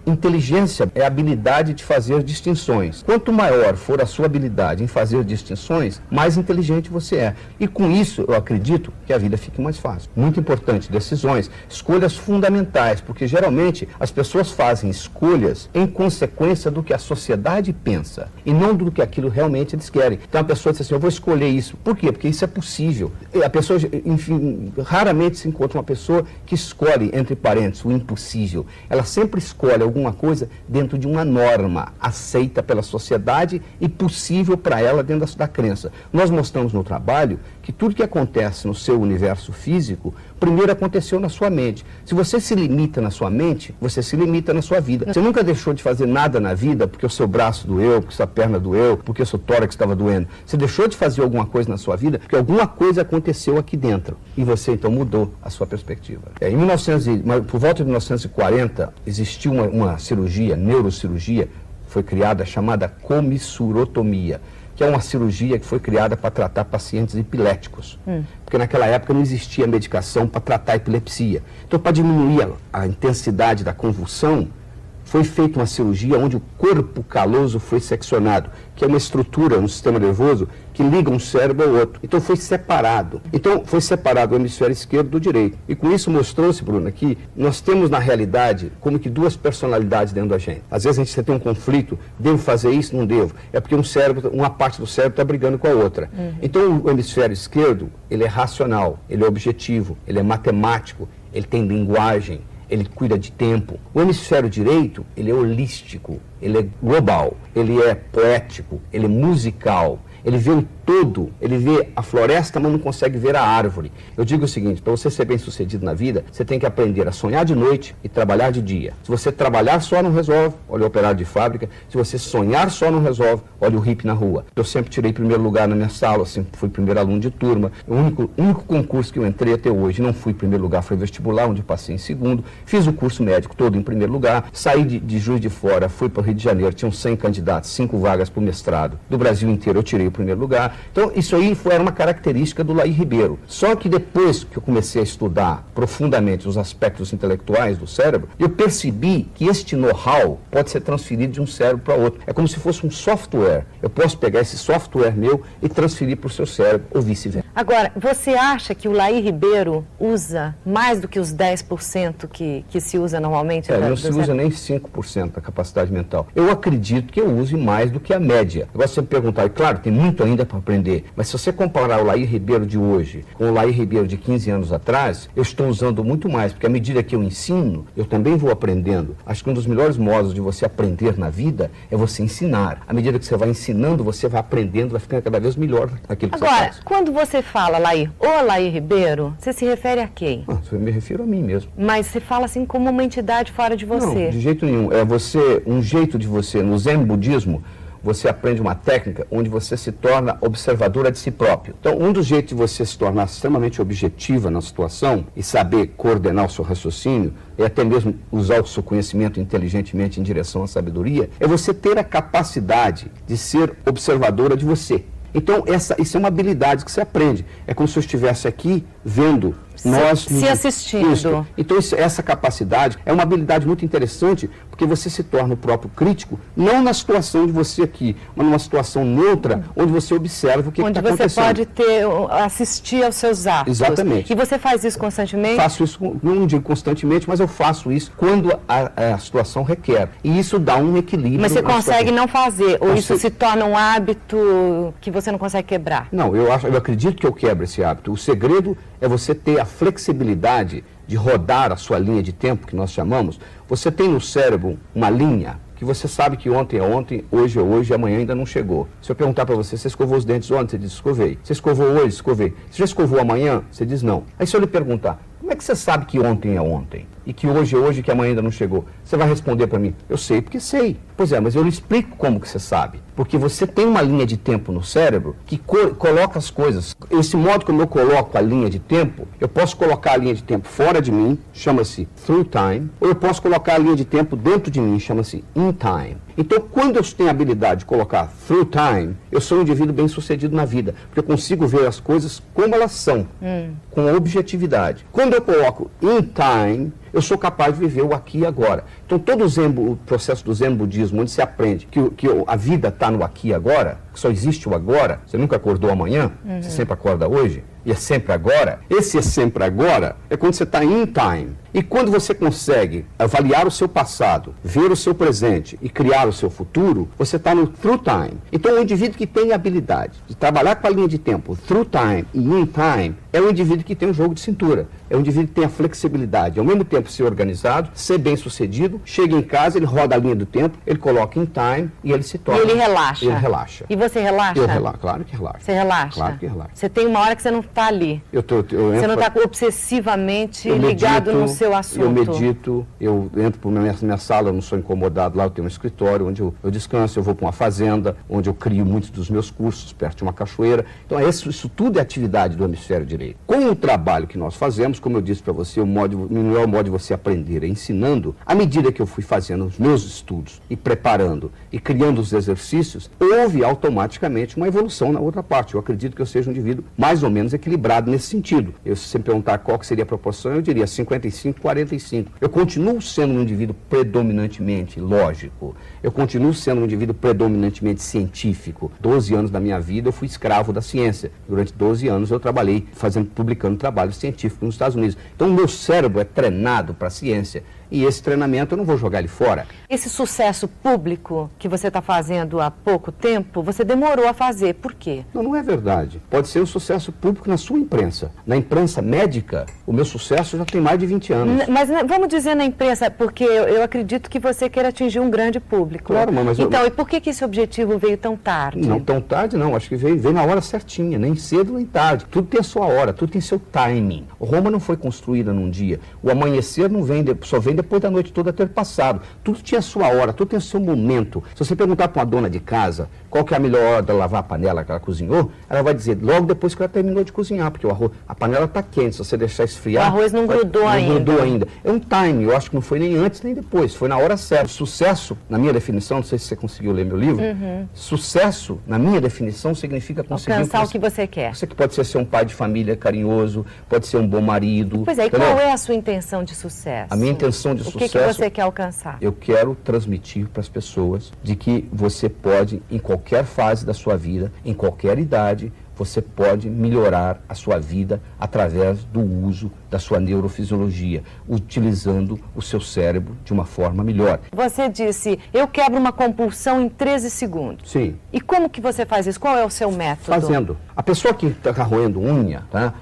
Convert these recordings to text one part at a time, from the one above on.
inteligência é a habilidade de fazer distinções. Quanto maior for a sua habilidade em fazer distinções, mais inteligente você é. E com isso, eu acredito que a vida fique mais fácil. Muito importante, decisões, escolhas fundamentais, porque geralmente as pessoas fazem escolhas em consequência do que a sociedade pensa e não do que aquilo realmente eles querem. Então a pessoa diz assim, eu vou escolher isso. Por quê? Porque isso é possível. E a pessoa, enfim, raramente se encontra uma pessoa que escolhe, entre parênteses, o impossível. Ela sempre escolhe alguma coisa dentro de uma norma aceita pela sociedade e possível para ela dentro da crença. Nós mostramos no trabalho que tudo que acontece no seu universo físico, primeiro aconteceu na sua mente. Se você se limita na sua mente, você se limita na sua vida. Você nunca deixou de fazer nada na vida porque o seu braço doeu, porque sua perna doeu, porque o seu tórax estava doendo. Você deixou de fazer alguma coisa na sua vida porque alguma coisa aconteceu aqui dentro. E você, então, mudou a sua perspectiva. Por volta de 1940, existiu uma cirurgia, neurocirurgia, foi criada, chamada comissurotomia, que é uma cirurgia que foi criada para tratar pacientes epiléticos. Porque naquela época não existia medicação para tratar a epilepsia. Então, para diminuir a intensidade da convulsão, foi feita uma cirurgia onde o corpo caloso foi seccionado, que é uma estrutura no sistema nervoso que liga um cérebro ao outro. Então foi separado. Então foi separado o hemisfério esquerdo do direito. E com isso mostrou-se, Bruno, que nós temos na realidade como que duas personalidades dentro da gente. Às vezes a gente tem um conflito, devo fazer isso, não devo. É porque uma parte do cérebro está brigando com a outra. Então o hemisfério esquerdo, ele é racional, ele é objetivo, ele é matemático, ele tem linguagem, ele cuida de tempo. O hemisfério direito, ele é holístico, ele é global, ele é poético, ele é musical, ele vê o todo, ele vê a floresta, mas não consegue ver a árvore. Eu digo o seguinte, para você ser bem sucedido na vida, você tem que aprender a sonhar de noite e trabalhar de dia. Se você trabalhar só não resolve, olha o operário de fábrica. Se você sonhar só não resolve, olha o hippie na rua. Eu sempre tirei primeiro lugar na minha sala, sempre fui primeiro aluno de turma. O único concurso que eu entrei até hoje, não fui em primeiro lugar, foi vestibular, onde passei em segundo. Fiz o curso médico todo em primeiro lugar. Saí de Juiz de Fora, fui para o Rio de Janeiro, tinham 100 candidatos, 5 vagas para o mestrado. Do Brasil inteiro eu tirei o primeiro lugar. Então, isso aí era uma característica do Laí Ribeiro. Só que depois que eu comecei a estudar profundamente os aspectos intelectuais do cérebro, eu percebi que este know-how pode ser transferido de um cérebro para outro. É como se fosse um software. Eu posso pegar esse software meu e transferir para o seu cérebro, ou vice-versa. Agora, você acha que o Laí Ribeiro usa mais do que os 10% que se usa normalmente? Não se usa nem 5% da capacidade mental. Eu acredito que eu use mais do que a média. Agora, se você me perguntar, e claro, tem muito ainda para aprender, mas se você comparar o Laí Ribeiro de hoje com o Laí Ribeiro de 15 anos atrás, eu estou usando muito mais, porque à medida que eu ensino, eu também vou aprendendo. Acho que um dos melhores modos de você aprender na vida é você ensinar. À medida que você vai ensinando, você vai aprendendo, vai ficando cada vez melhor naquilo que você faz. Agora, quando você fala, Laí, o Laí Ribeiro, você se refere a quem? Eu me refiro a mim mesmo. Mas você fala assim como uma entidade fora de você. Não, de jeito nenhum. É um jeito de você, no Zen Budismo, você aprende uma técnica onde você se torna observadora de si próprio. Então, um dos jeitos de você se tornar extremamente objetiva na situação e saber coordenar o seu raciocínio, e até mesmo usar o seu conhecimento inteligentemente em direção à sabedoria, é você ter a capacidade de ser observadora de você. Então, isso é uma habilidade que você aprende. É como se eu estivesse aqui vendo nós... Se assistindo. Isso. Então, essa capacidade é uma habilidade muito interessante, porque você se torna o próprio crítico, não na situação de você aqui, mas numa situação neutra, onde você observa o que está acontecendo. Onde você pode assistir aos seus atos. Exatamente. E você faz isso constantemente? Faço isso, não digo constantemente, mas eu faço isso quando a situação requer. E isso dá um equilíbrio. Mas você consegue não fazer, ou isso se torna um hábito que você não consegue quebrar? Não, eu acredito que eu quebro esse hábito. O segredo é você ter a flexibilidade de rodar a sua linha de tempo, que nós chamamos. Você tem no cérebro uma linha que você sabe que ontem é ontem, hoje é hoje, amanhã ainda não chegou. Se eu perguntar para você, você escovou os dentes ontem? Você diz, escovei. Você escovou hoje? Escovei. Você já escovou amanhã? Você diz, não. Aí se eu lhe perguntar, como é que você sabe que ontem é ontem? E que hoje é hoje e que amanhã ainda não chegou? Você vai responder para mim, eu sei porque sei. Pois é, mas eu lhe explico como que você sabe. Porque você tem uma linha de tempo no cérebro que coloca as coisas. Esse modo como eu coloco a linha de tempo, eu posso colocar a linha de tempo fora de mim, chama-se through time, ou eu posso colocar a linha de tempo dentro de mim, chama-se in time. Então, quando eu tenho a habilidade de colocar through time, eu sou um indivíduo bem sucedido na vida, porque eu consigo ver as coisas como elas são, com objetividade. Quando eu coloco in time, eu sou capaz de viver o aqui e agora. Então, todo o processo do Zen budismo, onde se aprende que a vida está no aqui e agora, que só existe o agora, você nunca acordou amanhã, você sempre acorda hoje, e é sempre agora. Esse é sempre agora é quando você está in time. E quando você consegue avaliar o seu passado, ver o seu presente e criar o seu futuro, você está no through time. Então, o indivíduo que tem a habilidade de trabalhar com a linha de tempo through time e in time é um indivíduo que tem um jogo de cintura. É um indivíduo que tem a flexibilidade, ao mesmo tempo ser organizado, ser bem sucedido, chega em casa, ele roda a linha do tempo, ele coloca in time e ele se torna. E ele relaxa. Ele relaxa. E você relaxa? Eu relaxo, claro que relaxo. Você relaxa? Claro que relaxo. Você tem uma hora que você não está ali. Você não está obsessivamente ligado no seu assunto. Eu medito, eu entro para minha sala, eu não sou incomodado lá, eu tenho um escritório onde eu descanso, eu vou para uma fazenda, onde eu crio muitos dos meus cursos, perto de uma cachoeira. Então, isso tudo é atividade do hemisfério direito. Com o trabalho que nós fazemos, como eu disse para você, não é o modo de você aprender, é ensinando. À medida que eu fui fazendo os meus estudos e preparando e criando os exercícios, houve automaticamente uma evolução na outra parte. Eu acredito que eu seja um indivíduo mais ou menos equilibrado nesse sentido. Se você me perguntar qual que seria a proporção, eu diria 55, 45. Eu continuo sendo um indivíduo predominantemente lógico. Eu continuo sendo um indivíduo predominantemente científico. 12 anos da minha vida eu fui escravo da ciência. Durante 12 anos eu trabalhei publicando trabalhos científicos nos Estados Unidos. Então o meu cérebro é treinado para a ciência. E esse treinamento eu não vou jogar ele fora. Esse sucesso público que você está fazendo há pouco tempo, você demorou a fazer. Por quê? Não é verdade. Pode ser um sucesso público na sua imprensa. Na imprensa médica, o meu sucesso já tem mais de 20 anos. Mas vamos dizer na imprensa, porque eu acredito que você queira atingir um grande público. Claro, mas então, e por que esse objetivo veio tão tarde? Não tão tarde, não. Acho que veio na hora certinha, nem cedo nem tarde. Tudo tem a sua hora, tudo tem seu timing. Roma não foi construída num dia. O amanhecer não vem, só vem depois da noite toda ter passado. Tudo tinha a sua hora, tudo tem o seu momento. Se você perguntar para uma dona de casa qual que é a melhor hora de lavar a panela que ela cozinhou, ela vai dizer logo depois que ela terminou de cozinhar, porque a panela está quente, se você deixar esfriar... O arroz não grudou ainda. Não grudou ainda. É um time, eu acho que não foi nem antes nem depois, foi na hora certa. Sucesso, na minha definição, não sei se você conseguiu ler meu livro, sucesso, na minha definição, significa conseguir... Alcançar o que você quer. Você que pode ser um pai de família carinhoso, pode ser um bom marido. Pois é, e qual é a sua intenção de sucesso? A minha intenção de sucesso... O que você quer alcançar? Eu quero transmitir para as pessoas de que você pode, em qualquer fase da sua vida, em qualquer idade, você pode melhorar a sua vida através do uso da sua neurofisiologia, utilizando o seu cérebro de uma forma melhor. Você disse, eu quebro uma compulsão em 13 segundos. Sim. E como que você faz isso? Qual é o seu método? Fazendo. A pessoa que está roendo unha, tá?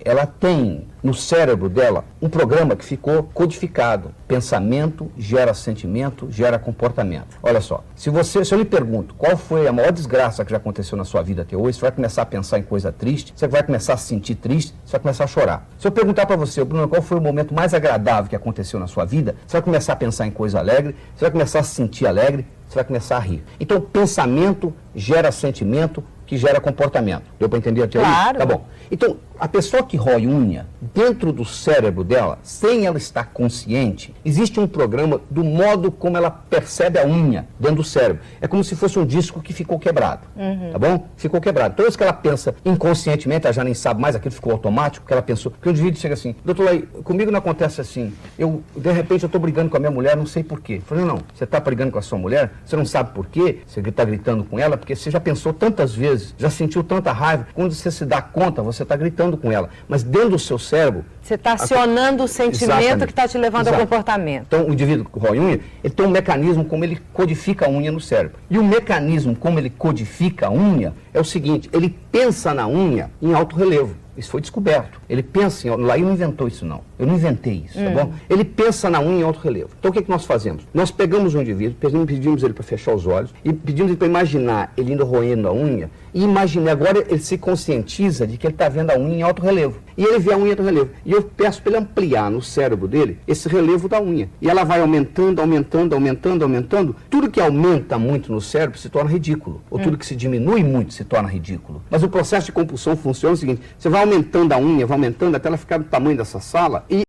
Ela tem no cérebro dela um programa que ficou codificado. Pensamento gera sentimento, gera comportamento. Olha só, se eu lhe pergunto qual foi a maior desgraça que já aconteceu na sua vida até hoje, você vai começar a pensar em coisa triste, você vai começar a se sentir triste, você vai começar a chorar. Se eu perguntar para você, Bruno, qual foi o momento mais agradável que aconteceu na sua vida, você vai começar a pensar em coisa alegre, você vai começar a se sentir alegre, você vai começar a rir. Então, pensamento gera sentimento, que gera comportamento. Deu para entender até aí? Claro. Tá bom. Então, a pessoa que rói unha, dentro do cérebro dela, sem ela estar consciente, existe um programa do modo como ela percebe a unha dentro do cérebro. É como se fosse um disco que ficou quebrado. Tá bom? Ficou quebrado. Toda vez que ela pensa inconscientemente, ela já nem sabe mais, aquilo ficou automático, que ela pensou. Porque o indivíduo chega assim, doutor Lai, comigo não acontece assim. De repente, eu estou brigando com a minha mulher, não sei por quê. Eu falei, não, você está brigando com a sua mulher, você não sabe por quê, você está gritando com ela, porque você já pensou tantas vezes, já sentiu tanta raiva, quando você se dá conta, você está gritando com ela. Mas dentro do seu cérebro... Você está acionando o sentimento que está te levando ao comportamento. Então, o indivíduo que rói unha, ele tem um mecanismo como ele codifica a unha no cérebro. E o mecanismo como ele codifica a unha é o seguinte, ele pensa na unha em alto relevo. Isso foi descoberto. Ele pensa em... Lá eu não inventou isso, não. Eu não inventei isso, tá bom? Ele pensa na unha em alto relevo. Então, o que nós fazemos? Nós pegamos um indivíduo, pedimos ele para fechar os olhos e pedimos ele para imaginar ele indo roendo a unha e imaginar, agora ele se conscientiza de que ele está vendo a unha em alto relevo. E ele vê a unha em alto relevo. E eu peço para ele ampliar no cérebro dele esse relevo da unha. E ela vai aumentando, aumentando, aumentando, aumentando. Tudo que aumenta muito no cérebro se torna ridículo. Ou tudo que se diminui muito se torna ridículo. Mas o processo de compulsão funciona o seguinte, você vai aumentando a unha, vai aumentando até ela ficar do tamanho dessa sala e